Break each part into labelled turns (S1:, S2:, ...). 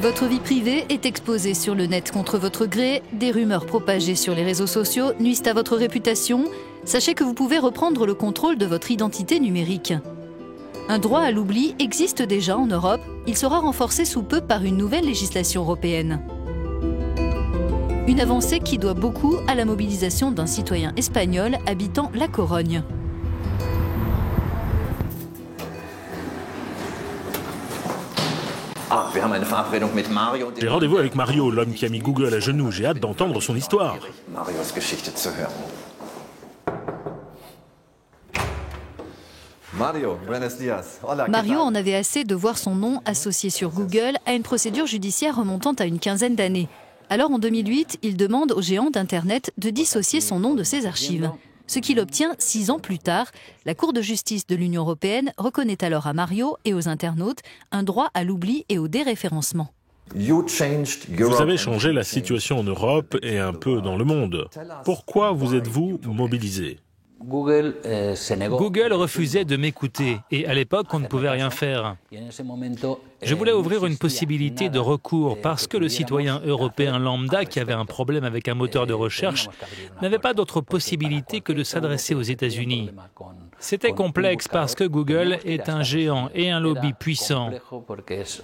S1: Votre vie privée est exposée sur le net contre votre gré, des rumeurs propagées sur les réseaux sociaux nuisent à votre réputation. Sachez que vous pouvez reprendre le contrôle de votre identité numérique. Un droit à l'oubli existe déjà en Europe. Il sera renforcé sous peu par une nouvelle législation européenne. Une avancée qui doit beaucoup à la mobilisation d'un citoyen espagnol habitant La Corogne.
S2: J'ai rendez-vous avec Mario, l'homme qui a mis Google à genoux. J'ai hâte d'entendre son histoire.
S1: Mario en avait assez de voir son nom associé sur Google à une procédure judiciaire remontant à une quinzaine d'années. Alors en 2008, il demande au géant d'Internet de dissocier son nom de ses archives. Ce qu'il obtient 6 ans plus tard. La Cour de justice de l'Union européenne reconnaît alors à Mario et aux internautes un droit à l'oubli et au déréférencement.
S2: Vous avez changé la situation en Europe et un peu dans le monde. Pourquoi vous êtes-vous mobilisé ?
S3: Google refusait de m'écouter et à l'époque, on ne pouvait rien faire. Je voulais ouvrir une possibilité de recours parce que le citoyen européen lambda qui avait un problème avec un moteur de recherche n'avait pas d'autre possibilité que de s'adresser aux États-Unis. C'était complexe parce que Google est un géant et un lobby puissant.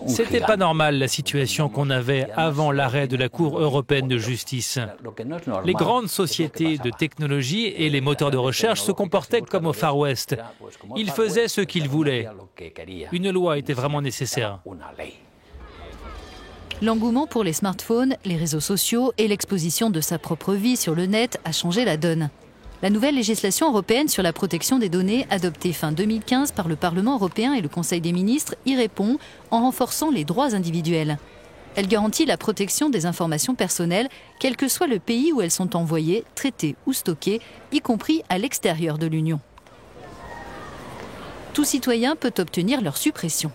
S3: C'était pas normal la situation qu'on avait avant l'arrêt de la Cour européenne de justice. Les grandes sociétés de technologie et les moteurs de recherche se comportaient comme au Far West. Ils faisaient ce qu'ils voulaient. Une loi était vraiment nécessaire.
S1: L'engouement pour les smartphones, les réseaux sociaux et l'exposition de sa propre vie sur le net a changé la donne. La nouvelle législation européenne sur la protection des données, adoptée fin 2015 par le Parlement européen et le Conseil des ministres, y répond en renforçant les droits individuels. Elle garantit la protection des informations personnelles, quel que soit le pays où elles sont envoyées, traitées ou stockées, y compris à l'extérieur de l'Union. Tout citoyen peut obtenir leur suppression.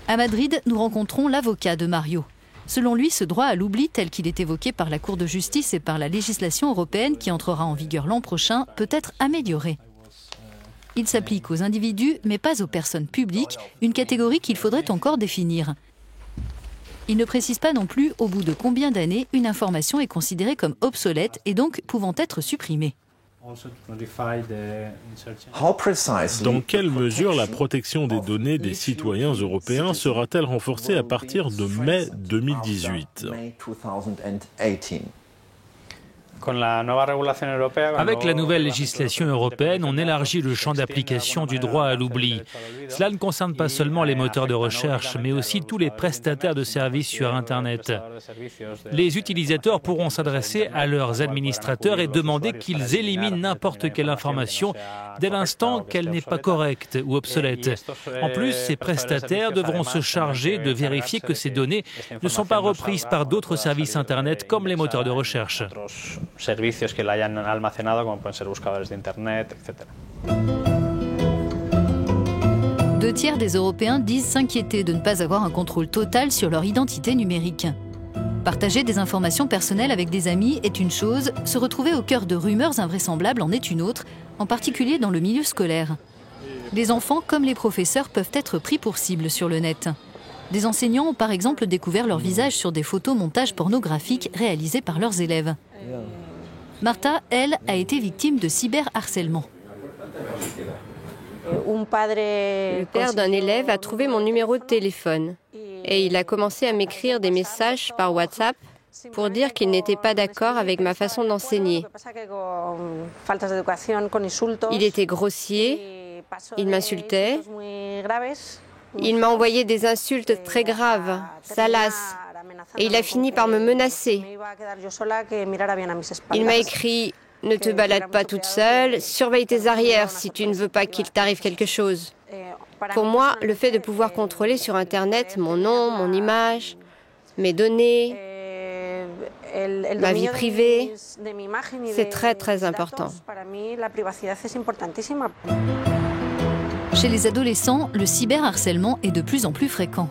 S1: À Madrid, nous rencontrons l'avocat de Mario. Selon lui, ce droit à l'oubli, tel qu'il est évoqué par la Cour de justice et par la législation européenne qui entrera en vigueur l'an prochain, peut être amélioré. Il s'applique aux individus, mais pas aux personnes publiques, une catégorie qu'il faudrait encore définir. Il ne précise pas non plus au bout de combien d'années une information est considérée comme obsolète et donc pouvant être supprimée.
S2: Dans quelle mesure la protection des données des citoyens européens sera-t-elle renforcée à partir de mai 2018 ?
S3: Avec la nouvelle législation européenne, on élargit le champ d'application du droit à l'oubli. Cela ne concerne pas seulement les moteurs de recherche, mais aussi tous les prestataires de services sur Internet. Les utilisateurs pourront s'adresser à leurs administrateurs et demander qu'ils éliminent n'importe quelle information dès l'instant qu'elle n'est pas correcte ou obsolète. En plus, ces prestataires devront se charger de vérifier que ces données ne sont pas reprises par d'autres services Internet comme les moteurs de recherche.
S4: Servicios que la hayan almacenado, como pueden ser buscadores de Internet, etc.
S1: 2 tiers des Européens disent s'inquiéter de ne pas avoir un contrôle total sur leur identité numérique. Partager des informations personnelles avec des amis est une chose, se retrouver au cœur de rumeurs invraisemblables en est une autre, en particulier dans le milieu scolaire. Les enfants comme les professeurs peuvent être pris pour cible sur le net. Des enseignants ont par exemple découvert leur visage sur des photos-montages pornographiques réalisés par leurs élèves. Martha, elle, a été victime de cyberharcèlement.
S5: Le père d'un élève a trouvé mon numéro de téléphone et il a commencé à m'écrire des messages par WhatsApp pour dire qu'il n'était pas d'accord avec ma façon d'enseigner. Il était grossier, il m'insultait, il m'a envoyé des insultes très graves, salaces, et il a fini par me menacer. Il m'a écrit « Ne te balade pas toute seule, surveille tes arrières si tu ne veux pas qu'il t'arrive quelque chose ». Pour moi, le fait de pouvoir contrôler sur Internet mon nom, mon image, mes données, ma vie privée, c'est très très important.
S1: Chez les adolescents, le cyberharcèlement est de plus en plus fréquent.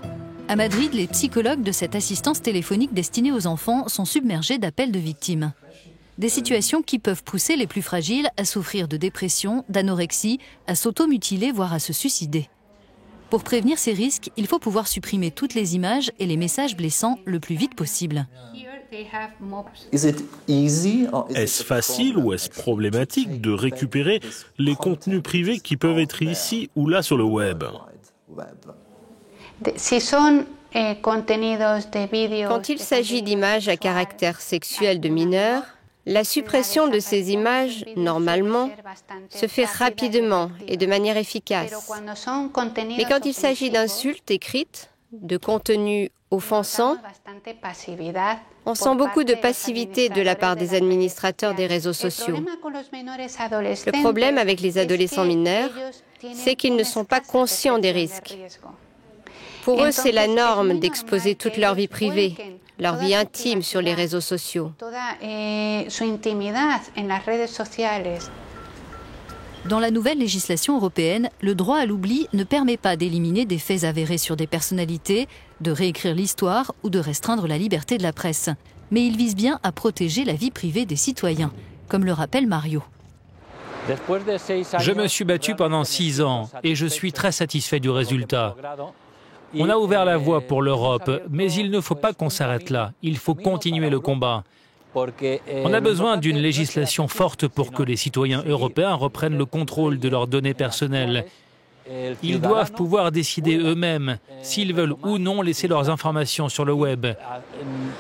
S1: À Madrid, les psychologues de cette assistance téléphonique destinée aux enfants sont submergés d'appels de victimes. Des situations qui peuvent pousser les plus fragiles à souffrir de dépression, d'anorexie, à s'automutiler, voire à se suicider. Pour prévenir ces risques, il faut pouvoir supprimer toutes les images et les messages blessants le plus vite possible.
S2: Est-ce facile ou est-ce problématique de récupérer les contenus privés qui peuvent être ici ou là sur le web?
S5: Quand il s'agit d'images à caractère sexuel de mineurs, la suppression de ces images, normalement, se fait rapidement et de manière efficace. Mais quand il s'agit d'insultes écrites, de contenus offensants, on sent beaucoup de passivité de la part des administrateurs des réseaux sociaux. Le problème avec les adolescents mineurs, c'est qu'ils ne sont pas conscients des risques. Pour eux, c'est la norme d'exposer toute leur vie privée, leur vie intime sur les réseaux sociaux.
S1: Dans la nouvelle législation européenne, le droit à l'oubli ne permet pas d'éliminer des faits avérés sur des personnalités, de réécrire l'histoire ou de restreindre la liberté de la presse. Mais il vise bien à protéger la vie privée des citoyens, comme le rappelle Mario.
S3: Je me suis battu pendant 6 ans et je suis très satisfait du résultat. On a ouvert la voie pour l'Europe, mais il ne faut pas qu'on s'arrête là. Il faut continuer le combat. On a besoin d'une législation forte pour que les citoyens européens reprennent le contrôle de leurs données personnelles. Ils doivent pouvoir décider eux-mêmes s'ils veulent ou non laisser leurs informations sur le web.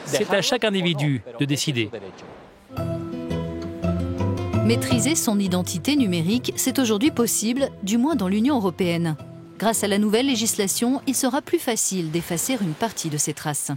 S3: C'est à chaque individu de décider.
S1: Maîtriser son identité numérique, c'est aujourd'hui possible, du moins dans l'Union européenne. Grâce à la nouvelle législation, il sera plus facile d'effacer une partie de ces traces.